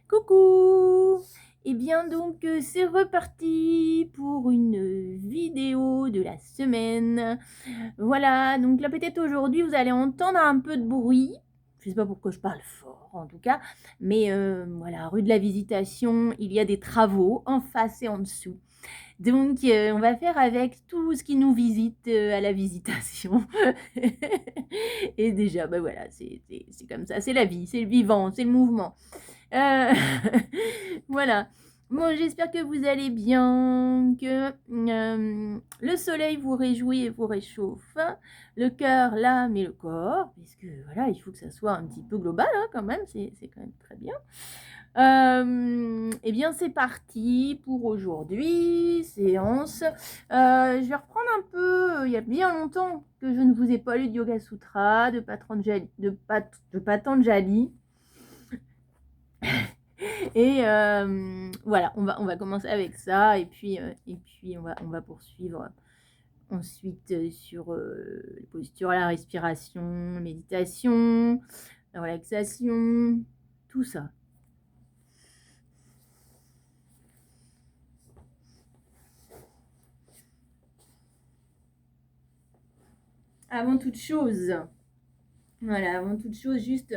Coucou! Et bien donc c'est reparti pour une vidéo de la semaine. Voilà, donc là peut-être aujourd'hui vous allez entendre un peu de bruit. Je sais pas pourquoi je parle fort en tout cas, mais voilà, rue de la Visitation, il y a des travaux en face et en dessous. Donc on va faire avec tout ce qui nous visite à la Visitation. Et déjà, bah voilà, c'est comme ça, c'est la vie, c'est le vivant, c'est le mouvement. Euh, voilà. Bon, j'espère que vous allez bien, que le soleil vous réjouit et vous réchauffe, le cœur, l'âme et le corps, puisque voilà, il faut que ça soit un petit peu global hein, quand même, c'est quand même très bien. Eh bien, c'est parti pour aujourd'hui, séance. Je vais reprendre un peu, il y a bien longtemps que je ne vous ai pas lu de Yoga Sutra, de Patanjali. Et voilà, on va commencer avec ça et puis on va poursuivre ensuite sur les postures, la respiration, la méditation, la relaxation, tout ça. Avant toute chose, voilà, avant toute chose, juste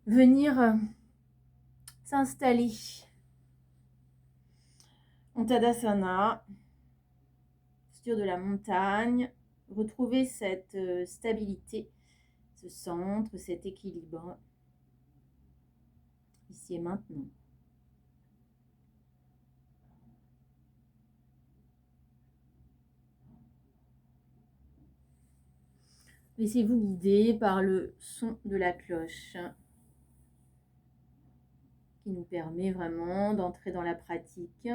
venir s'installer en Tadasana, posture de la montagne, retrouver cette stabilité, ce centre, cet équilibre, ici et maintenant. Laissez-vous guider par le son de la cloche qui nous permet vraiment d'entrer dans la pratique.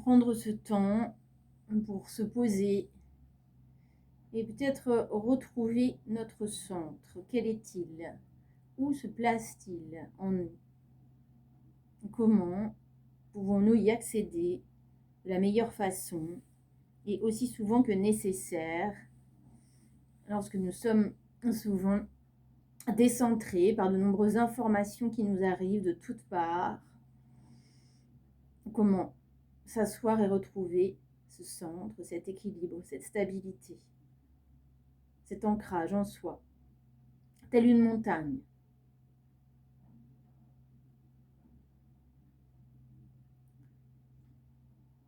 Prendre ce temps pour se poser et peut-être retrouver notre centre. Quel est-il? Où se place-t-il en nous? Comment pouvons-nous y accéder de la meilleure façon et aussi souvent que nécessaire lorsque nous sommes souvent décentrés par de nombreuses informations qui nous arrivent de toutes parts? Comment s'asseoir et retrouver ce centre, cet équilibre, cette stabilité, cet ancrage en soi, telle une montagne.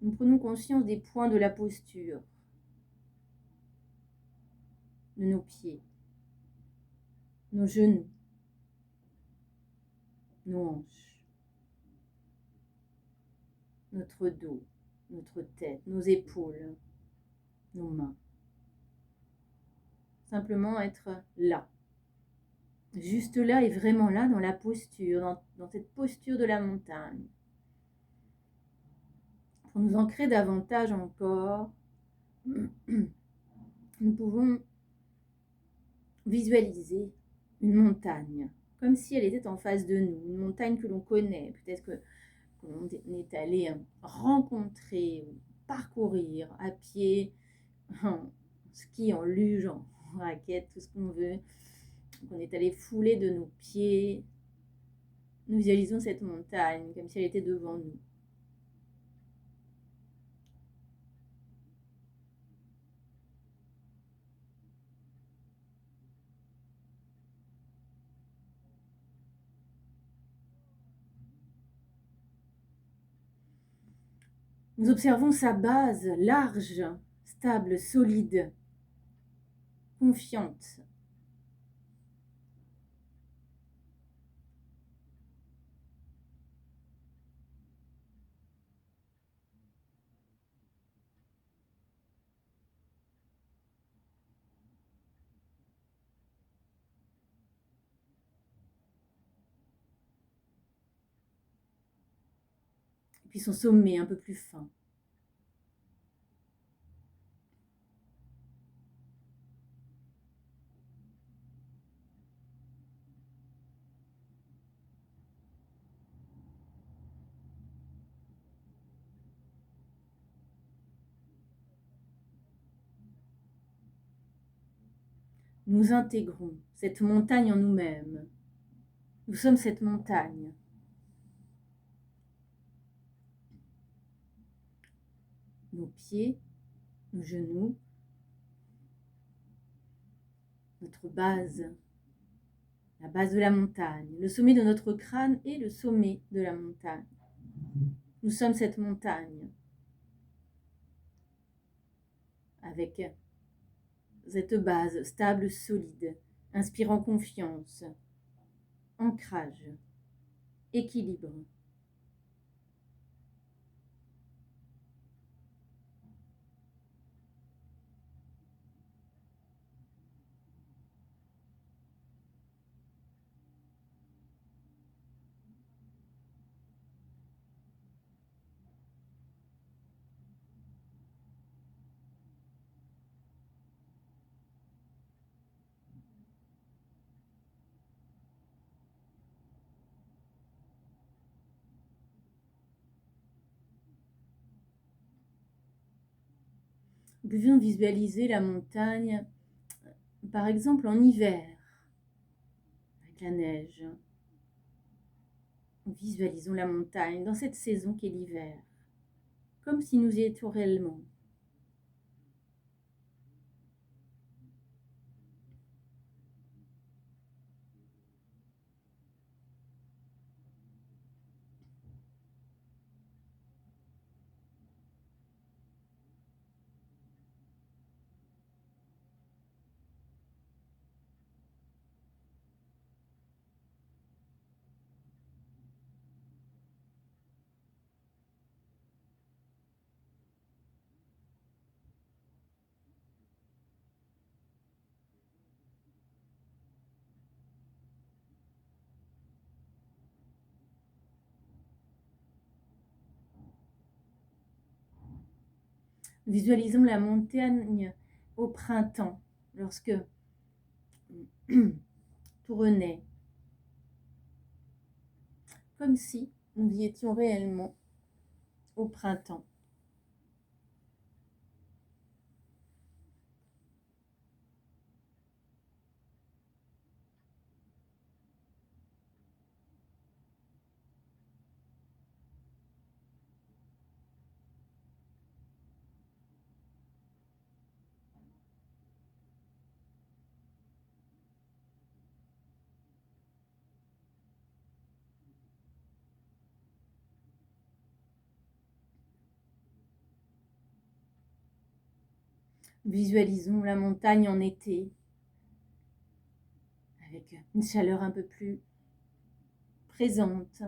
Nous prenons conscience des points de la posture, de nos pieds, nos genoux, nos hanches, notre dos, notre tête, nos épaules, nos mains. Simplement être là, juste là et vraiment là dans la posture, dans cette posture de la montagne. Pour nous ancrer davantage encore, nous pouvons visualiser une montagne, comme si elle était en face de nous, une montagne que l'on connaît, peut-être que l'on est allé rencontrer, parcourir à pied, en ski, en luge, en raquette, tout ce qu'on veut. Donc on est allé fouler de nos pieds. Nous visualisons cette montagne comme si elle était devant nous. Nous observons sa base large, stable, solide, confiante. Et puis son sommet un peu plus fin. Nous intégrons cette montagne en nous-mêmes. Nous sommes cette montagne. Nos pieds, nos genoux, notre base, la base de la montagne, le sommet de notre crâne et le sommet de la montagne. Nous sommes cette montagne avec cette base stable, solide, inspirant confiance, ancrage, équilibre. Nous pouvons visualiser la montagne, par exemple en hiver, avec la neige. Visualisons la montagne dans cette saison qu'est l'hiver, comme si nous y étions réellement. Visualisons la montagne au printemps, lorsque tout renaît, comme si nous y étions réellement au printemps. Visualisons la montagne en été, avec une chaleur un peu plus présente.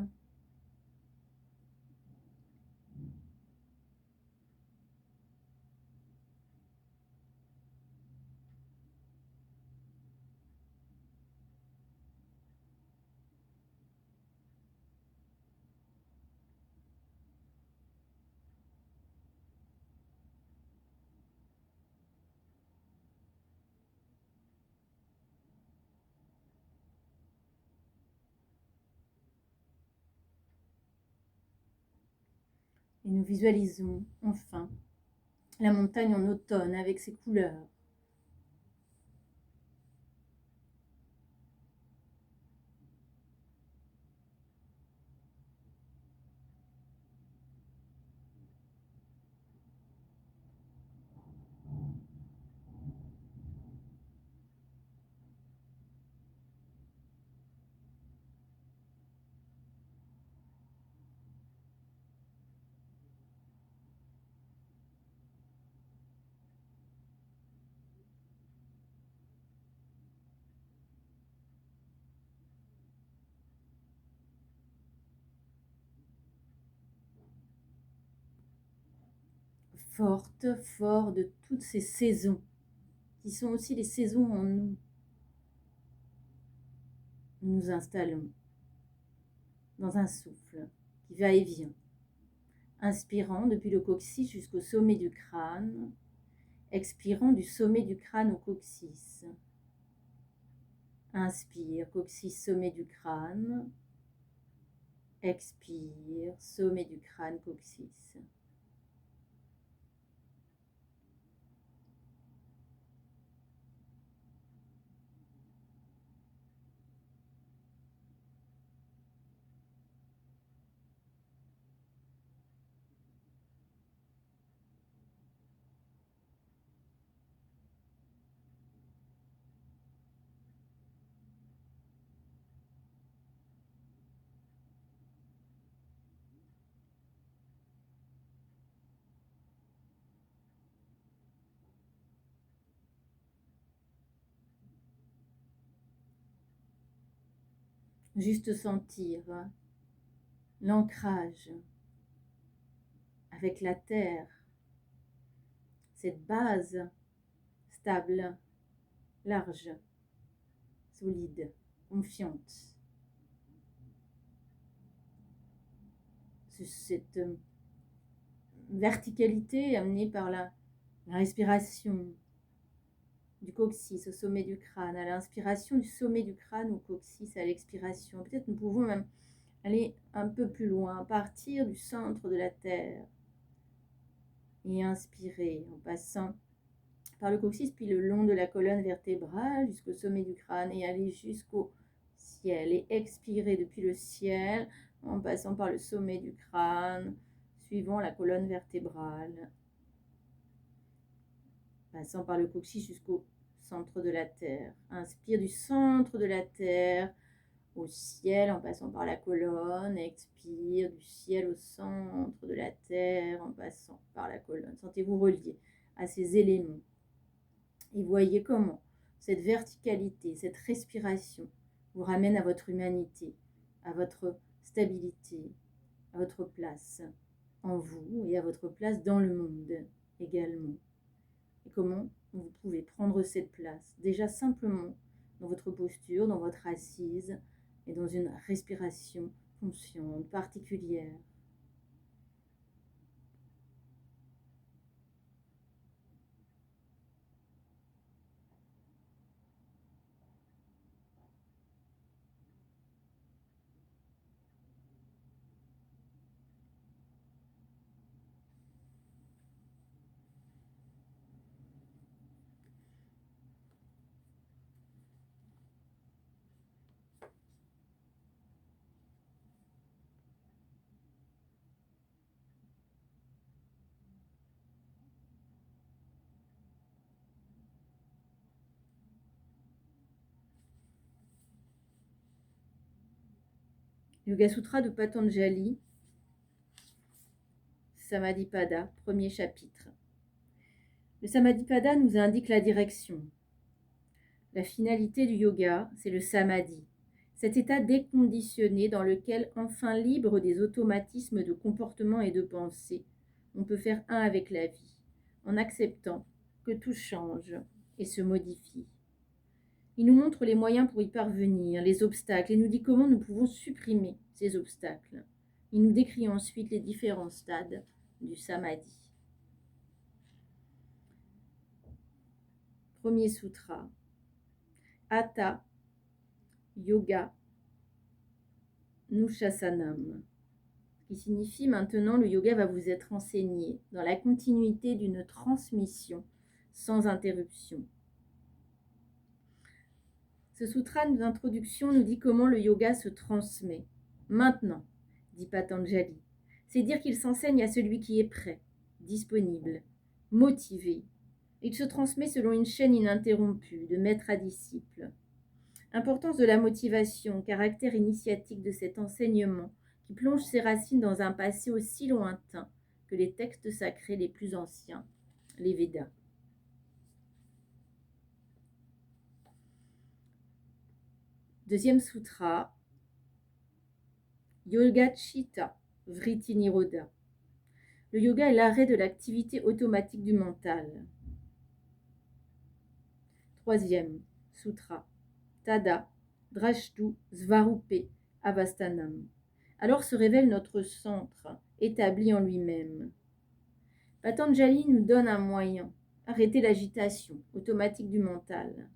Et nous visualisons enfin la montagne en automne avec ses couleurs. forte, fort de toutes ces saisons, qui sont aussi les saisons en nous. Nous nous installons dans un souffle qui va et vient, inspirant depuis le coccyx jusqu'au sommet du crâne, expirant du sommet du crâne au coccyx. Inspire, coccyx, sommet du crâne. Expire, sommet du crâne, coccyx. Juste sentir l'ancrage avec la terre, cette base stable, large, solide, confiante. Cette verticalité amenée par la respiration du coccyx au sommet du crâne, à l'inspiration du sommet du crâne au coccyx, à l'expiration. Peut-être nous pouvons même aller un peu plus loin, partir du centre de la terre et inspirer en passant par le coccyx, puis le long de la colonne vertébrale jusqu'au sommet du crâne et aller jusqu'au ciel. Et expirer depuis le ciel en passant par le sommet du crâne, suivant la colonne vertébrale, passant par le coccyx jusqu'au centre de la terre. Inspire du centre de la terre au ciel en passant par la colonne. Expire du ciel au centre de la terre en passant par la colonne. Sentez-vous relié à ces éléments. Et voyez comment cette verticalité, cette respiration vous ramène à votre humanité, à votre stabilité, à votre place en vous et à votre place dans le monde également. Et comment vous pouvez prendre cette place, déjà simplement dans votre posture, dans votre assise et dans une respiration consciente, particulière. Yoga Sutra de Patanjali, Samadhipada, premier chapitre. Le Samadhipada nous indique la direction. La finalité du yoga, c'est le samadhi, cet état déconditionné dans lequel, enfin libre des automatismes de comportement et de pensée, on peut faire un avec la vie, en acceptant que tout change et se modifie. Il nous montre les moyens pour y parvenir, les obstacles, et nous dit comment nous pouvons supprimer ces obstacles. Il nous décrit ensuite les différents stades du samadhi. Premier sutra. Hatha Yoga Nushasanam, qui signifie maintenant le yoga va vous être enseigné dans la continuité d'une transmission sans interruption. Ce sutra d'introduction nous dit comment le yoga se transmet. Maintenant, dit Patanjali, c'est dire qu'il s'enseigne à celui qui est prêt, disponible, motivé. Il se transmet selon une chaîne ininterrompue, de maître à disciple. Importance de la motivation, caractère initiatique de cet enseignement qui plonge ses racines dans un passé aussi lointain que les textes sacrés les plus anciens, les Védas. Deuxième sutra, Yoga Chitta Vritti Nirodha. Le yoga est l'arrêt de l'activité automatique du mental. Troisième sutra. Tada, Drashtu, Svarupe, Avastanam. Alors se révèle notre centre, établi en lui-même. Patanjali nous donne un moyen, arrêter l'agitation automatique du mental.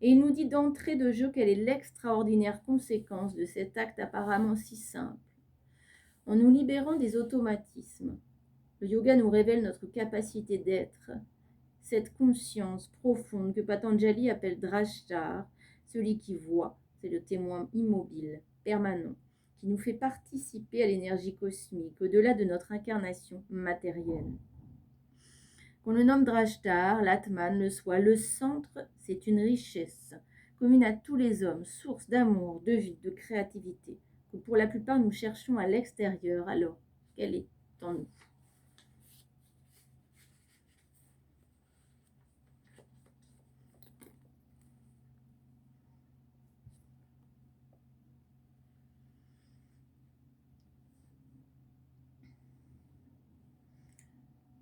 Et il nous dit d'entrée de jeu quelle est l'extraordinaire conséquence de cet acte apparemment si simple. En nous libérant des automatismes, le yoga nous révèle notre capacité d'être, cette conscience profonde que Patanjali appelle Drashtar, celui qui voit, c'est le témoin immobile, permanent, qui nous fait participer à l'énergie cosmique, au-delà de notre incarnation matérielle. Qu'on le nomme Drashtar, l'Atman, le soi, le centre, c'est une richesse commune à tous les hommes, source d'amour, de vie, de créativité, que pour la plupart nous cherchons à l'extérieur. Alors, quelle est en nous?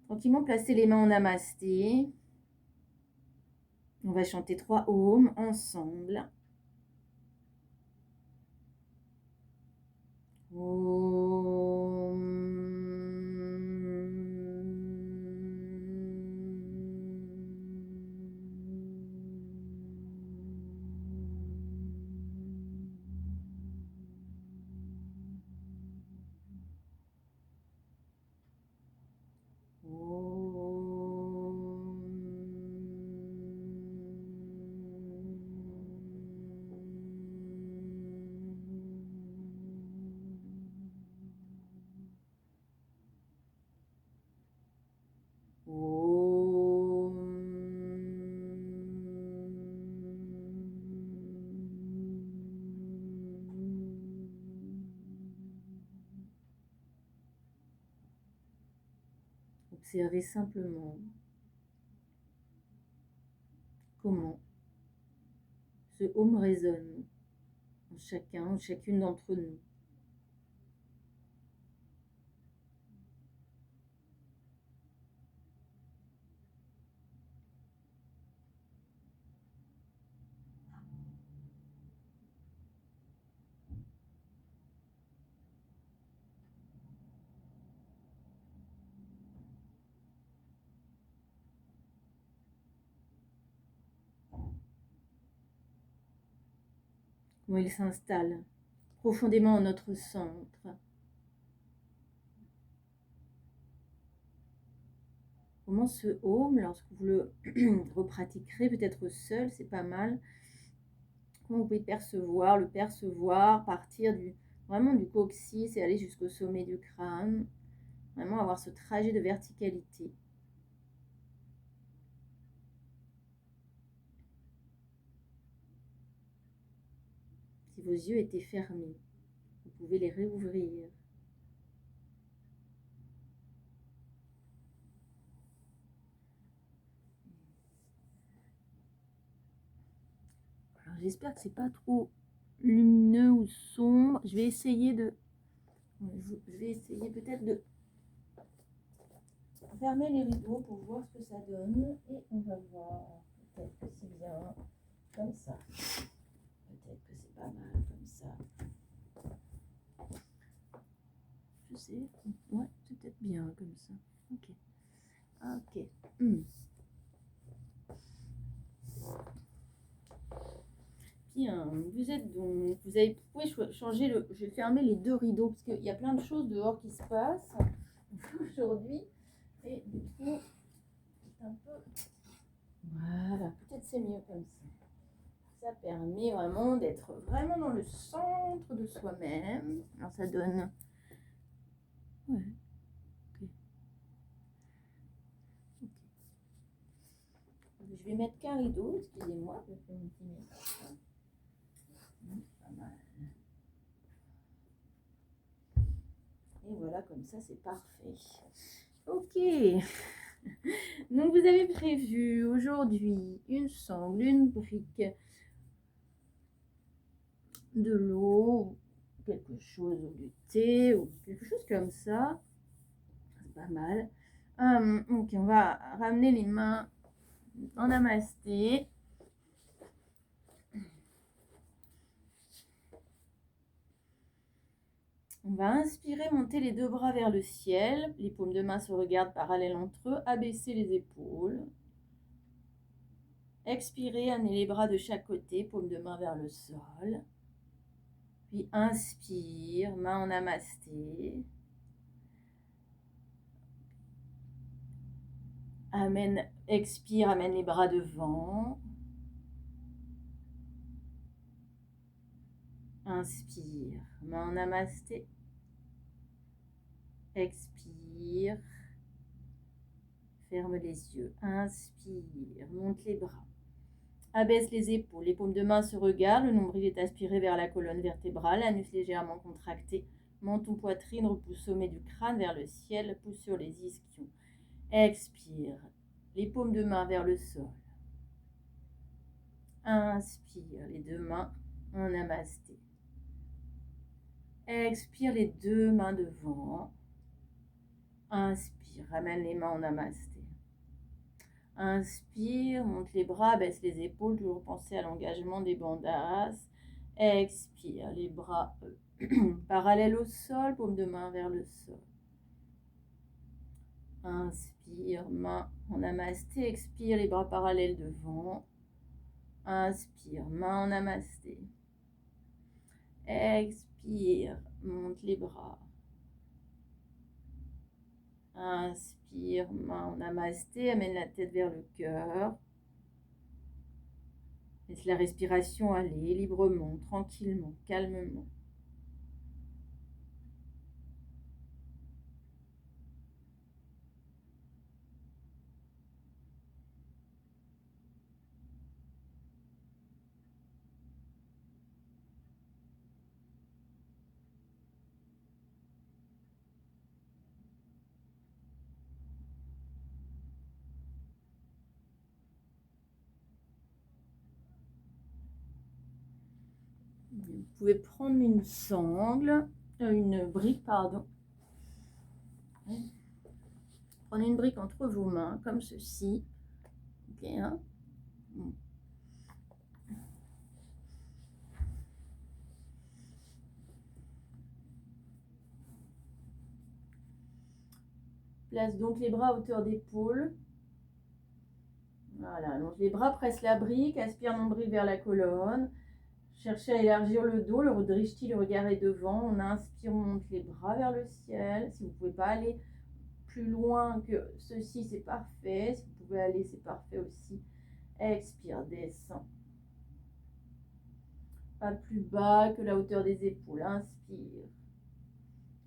Tranquillement, placez les mains en namasté. On va chanter 3 ohms ensemble. Om. Observez simplement comment ce home résonne en chacun, en chacune d'entre nous. Comment il s'installe profondément en notre centre. Comment ce home, lorsque vous le repratiquerez, peut-être seul, c'est pas mal. Comment vous pouvez le percevoir, partir vraiment du coccyx et aller jusqu'au sommet du crâne. Vraiment avoir ce trajet de verticalité. Si vos yeux étaient fermés, vous pouvez les réouvrir. Alors j'espère que c'est pas trop lumineux ou sombre. Je vais essayer peut-être de fermer les rideaux pour voir ce que ça donne. Et on va voir. Peut-être que c'est bien comme ça. Peut-être que c'est pas mal comme ça. Je sais. Ouais, c'est peut-être bien comme ça. Ok. Ok. Bien, vous êtes donc, vous pouvez changer je vais fermer les 2 rideaux parce qu'il y a plein de choses dehors qui se passent aujourd'hui et du coup c'est un peu, voilà, peut-être c'est mieux comme ça. Ça permet vraiment d'être vraiment dans le centre de soi-même. Alors ça donne, ouais, ok. Je vais mettre qu'un rideau, excusez-moi, je fais mon petit ménage. Pas mal. Et voilà, comme ça, c'est parfait. Ok. Donc, vous avez prévu aujourd'hui une sangle, une brique, de l'eau, quelque chose, ou du thé, ou quelque chose comme ça. pas mal. Ok, on va ramener les mains en namasté. On va inspirer, monter les deux bras vers le ciel. Les paumes de main se regardent parallèles entre eux. Abaisser les épaules. Expirez, amenez les bras de chaque côté, paumes de main vers le sol. Puis inspire, main en namasté. Expire, amène les bras devant. Inspire, main en namasté. Expire. Ferme les yeux. Inspire, monte les bras. Abaisse les épaules, les paumes de main se regardent, le nombril est aspiré vers la colonne vertébrale, l'anus légèrement contracté, menton poitrine, repousse sommet du crâne vers le ciel, pousse sur les ischions. Expire, les paumes de main vers le sol. Inspire, les deux mains en namasté. Expire, les deux mains devant. Inspire, ramène les mains en namasté. Inspire, monte les bras, baisse les épaules, toujours penser à l'engagement des bandhas. Expire, les bras parallèles au sol, paume de main vers le sol. Inspire, main en namasté. Expire, les bras parallèles devant. Inspire, main en namasté. Expire, monte les bras. Inspire, main en namasté, amène la tête vers le cœur. Laisse la respiration aller librement, tranquillement, calmement. Vous pouvez prendre une sangle, une brique, pardon. Prenez une brique entre vos mains, comme ceci. Ok, hein? Place donc les bras à hauteur d'épaule. Voilà, allonge les bras, presse la brique, aspire nombril vers la colonne. Cherchez à élargir le dos, le drishti, le regard est devant. On inspire, on monte les bras vers le ciel. Si vous ne pouvez pas aller plus loin que ceci, c'est parfait. Si vous pouvez aller, c'est parfait aussi. Expire, descend. Pas plus bas que la hauteur des épaules. Inspire.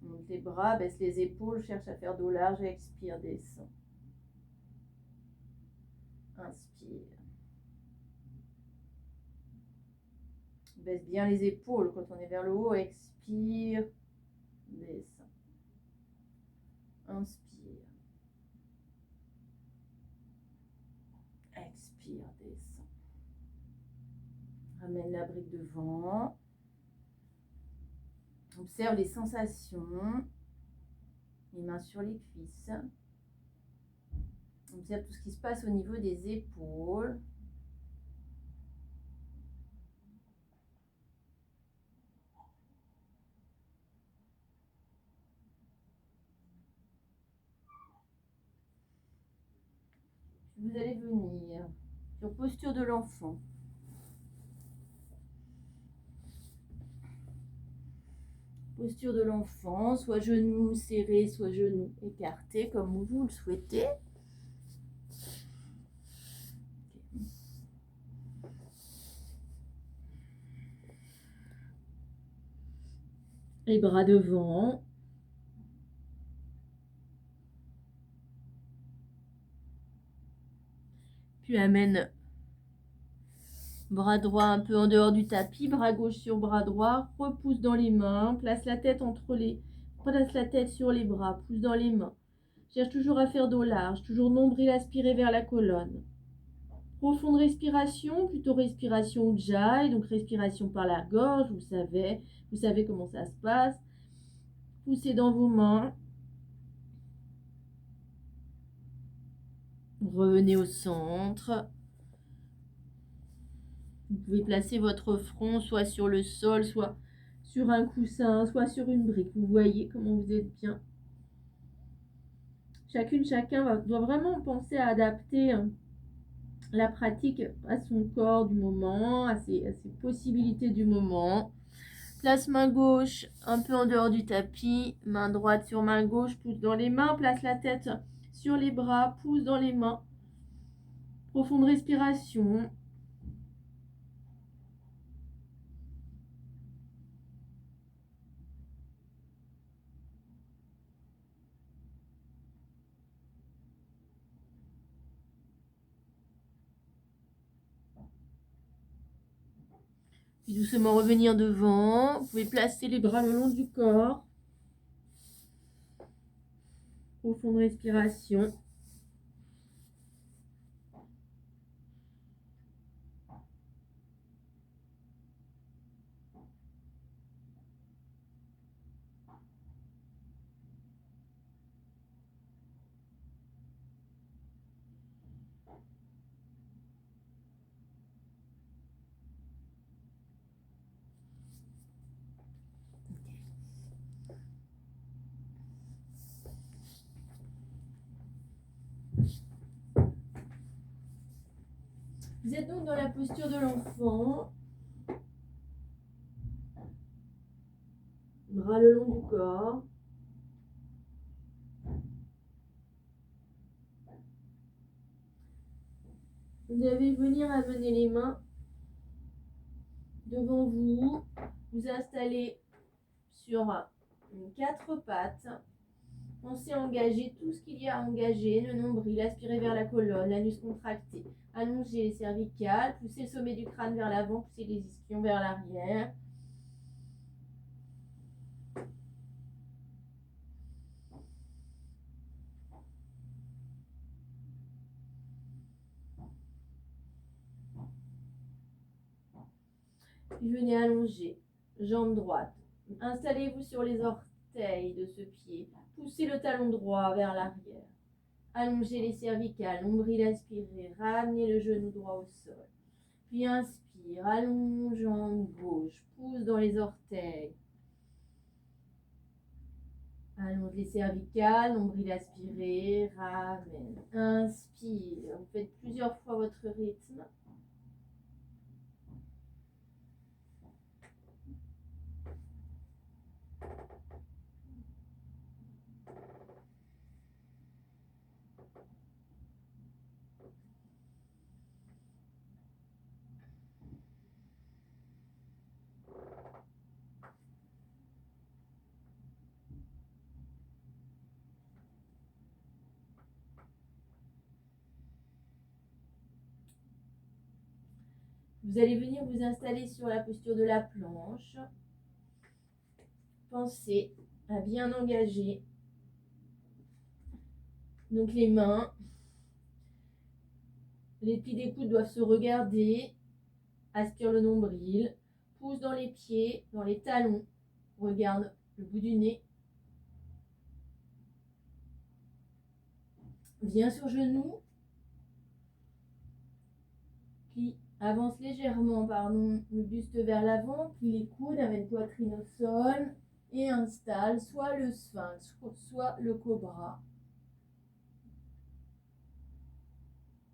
Monte les bras, baisse les épaules, cherche à faire dos large. Expire, descend. Inspire. Baisse bien les épaules quand on est vers le haut. Expire. Descend. Inspire. Expire, descend. Ramène la brique devant. Observe les sensations. Les mains sur les cuisses. Observe tout ce qui se passe au niveau des épaules. Vous allez venir sur posture de l'enfant. Posture de l'enfant, soit genoux serrés, soit genoux écartés, comme vous le souhaitez. Les bras devant. Puis amène bras droit un peu en dehors du tapis, bras gauche sur bras droit, repousse dans les mains, place la tête sur les bras, pousse dans les mains. Cherche toujours à faire dos large, toujours nombril aspiré vers la colonne. Profonde respiration, plutôt respiration ujjayi, donc respiration par la gorge, vous savez comment ça se passe. Poussez dans vos mains. Revenez au centre. Vous pouvez placer votre front soit sur le sol, soit sur un coussin, soit sur une brique. Vous voyez comment vous êtes bien. Chacun doit vraiment penser à adapter la pratique à son corps du moment, à ses possibilités du moment. Place main gauche un peu en dehors du tapis, main droite sur main gauche, pouce dans les mains, place la tête sur les bras, pouce dans les mains. Profonde respiration. Puis doucement revenir devant. Vous pouvez placer les bras le long du corps. Profonde respiration. Vous êtes donc dans la posture de l'enfant. Bras le long du corps. Vous allez venir amener les mains devant vous. Vous installer sur 4 pattes. Pensez à engager tout ce qu'il y a à engager. Le nombril, aspirer vers la colonne, l'anus contracté. Allongez les cervicales. Poussez le sommet du crâne vers l'avant. Poussez les ischions vers l'arrière. Puis venez allonger, jambe droite. Installez-vous sur les orteils de ce pied. Poussez le talon droit vers l'arrière. Allongez les cervicales, nombril aspiré. Ramenez le genou droit au sol. Puis inspire, allonge jambe gauche. Pousse dans les orteils. Allonge les cervicales, nombril aspiré. Ramène. Inspire. Vous faites plusieurs fois votre rythme. Vous allez venir vous installer sur la posture de la planche. Pensez à bien engager donc les mains. Les plis des coudes doivent se regarder. Aspire le nombril. Pousse dans les pieds, dans les talons. Regarde le bout du nez. Viens sur genou. Puis avance légèrement, le buste vers l'avant. Puis les coudes, amène poitrine au sol. Et installe soit le sphinx, soit le cobra.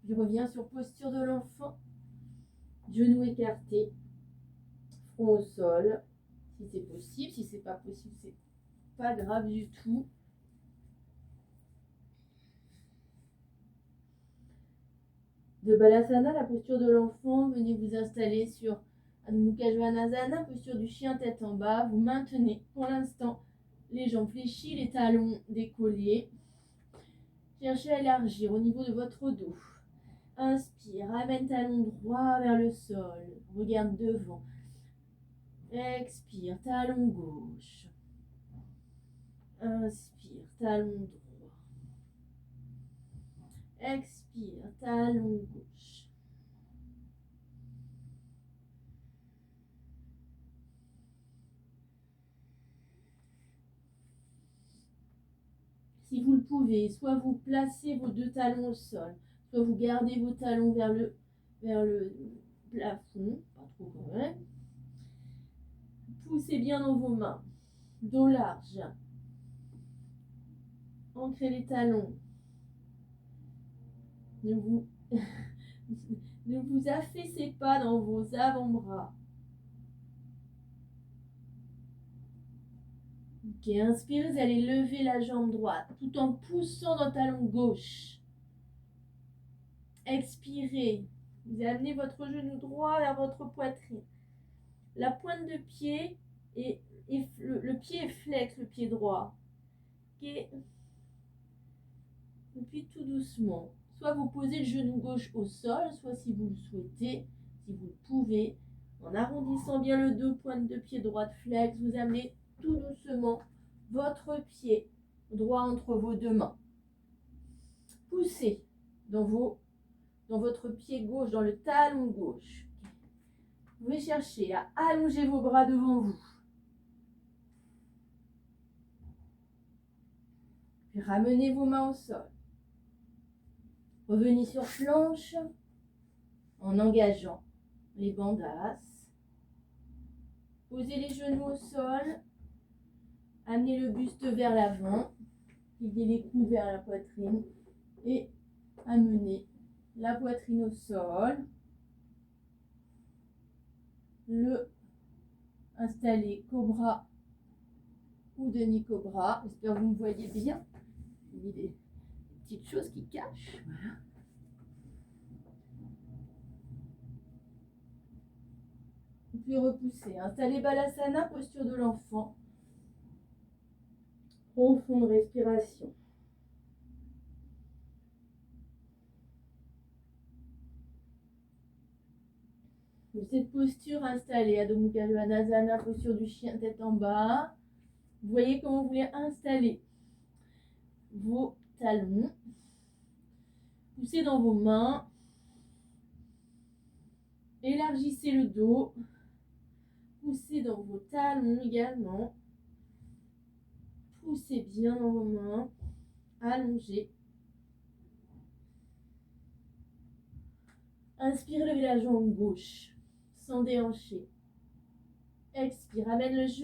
Je reviens sur posture de l'enfant. Genoux écartés. Front au sol. Si c'est possible. Si c'est pas possible, c'est pas grave du tout. De Balasana, la posture de l'enfant, venez vous installer sur Adho Mukha Svanasana, posture du chien tête en bas. Vous maintenez pour l'instant les jambes fléchies, les talons décollés. Cherchez à élargir au niveau de votre dos. Inspire, ramène talon droit vers le sol. Regarde devant. Expire, talon gauche. Inspire, talon droit. Expire, talon gauche. Si vous le pouvez, soit vous placez vos 2 talons au sol, Soit vous gardez vos talons vers le plafond, pas trop quand même. Poussez bien dans vos mains, dos large. Ancrez les talons. Ne vous affaissez pas dans vos avant-bras. Ok, inspirez, vous allez lever la jambe droite tout en poussant dans le talon gauche. Expirez, vous amenez votre genou droit vers votre poitrine. La pointe de pied et le pied est flex, le pied droit. Okay. Et puis tout doucement, soit vous posez le genou gauche au sol, soit si vous le souhaitez, si vous le pouvez, en arrondissant bien le dos, pointe de pied droite flex, vous amenez tout doucement votre pied droit entre vos deux mains. Poussez dans votre pied gauche, dans le talon gauche. Vous pouvez chercher à allonger vos bras devant vous. Puis ramenez vos mains au sol. Revenez sur planche en engageant les bandasses. Posez les genoux au sol. Amenez le buste vers l'avant. Guidez les coudes vers la poitrine. Et amenez la poitrine au sol. Installez cobra ou demi-cobra. J'espère que vous me voyez bien. J'ai mis des petites choses qui cachent. Voilà. Vous pouvez repousser. Installez Balasana, posture de l'enfant. Profonde respiration. Cette posture installée, Adho Mukha Svanasana, posture du chien tête en bas. Vous voyez comment vous voulez installer vos talons. Poussez dans vos mains. Élargissez le dos. Poussez dans vos talons également. Poussez bien dans vos mains. Allongez. Inspire, levez la jambe gauche sans déhancher. Expire, amène le genou